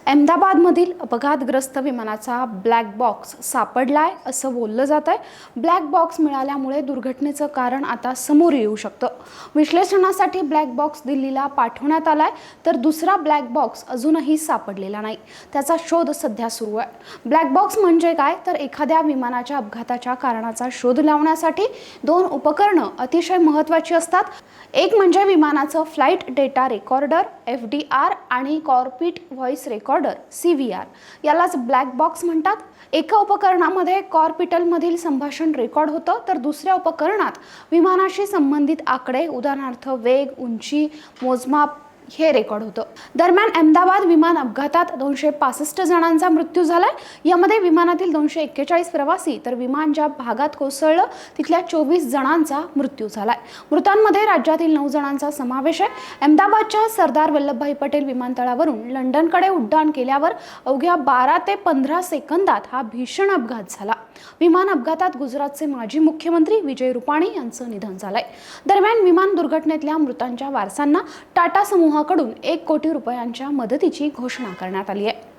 अहमदाबादमधील अपघातग्रस्त विमानाचा black box सापडलाय असं बोललं जात आहे। ब्लॅक बॉक्स मिळाल्यामुळे दुर्घटनेचं कारण आता समोर येऊ शकतं। विश्लेषणासाठी ब्लॅक बॉक्स दिल्लीला पाठवण्यात आलाय, तर दुसरा ब्लॅक बॉक्स अजूनही सापडलेला नाही। त्याचा शोध सध्या सुरू आहे। ब्लॅक बॉक्स म्हणजे काय, तर एखाद्या विमानाच्या अपघाताच्या कारणाचा शोध लावण्यासाठी दोन उपकरणं अतिशय महत्त्वाची असतात। एक म्हणजे विमानाचं फ्लाइट डेटा रेकॉर्डर FDR आणि कॉकपिट व्हॉइस रेकॉर्डर CVR, यालाच ब्लॅक बॉक्स म्हणतात। एका उपकरणामध्ये कॉकपिटमधील संभाषण रेकॉर्ड होतं, तर दुसऱ्या उपकरणात विमानाशी संबंधित आकडे, उदाहरणार्थ वेग, उंची, मोजमाप हे रेकॉर्ड होतं। दरम्यान अहमदाबाद विमान अपघातात 265 जणांचा मृत्यू झालाय। यामध्ये विमानातील 241 प्रवासी, तर विमान ज्या भागात कोसळलं तिथल्या 24 जणांचा मृत्यू झालाय। मृतांमध्ये राज्यातील 9 जणांचा समावेश आहे। अहमदाबादच्या सरदार वल्लभभाई पटेल विमानतळावरून लंडनकडे उड्डाण केल्यावर अवघ्या 12 ते 15 सेकंदात हा भीषण अपघात झाला। विमान अपघातात गुजरातचे माजी मुख्यमंत्री विजय रुपाणी यांचं निधन झालंय। दरम्यान विमान दुर्घटनेतल्या मृतांच्या वारसांना टाटा समूहाकडून 1 कोटी रुपयांच्या मदतीची घोषणा करण्यात आली आहे।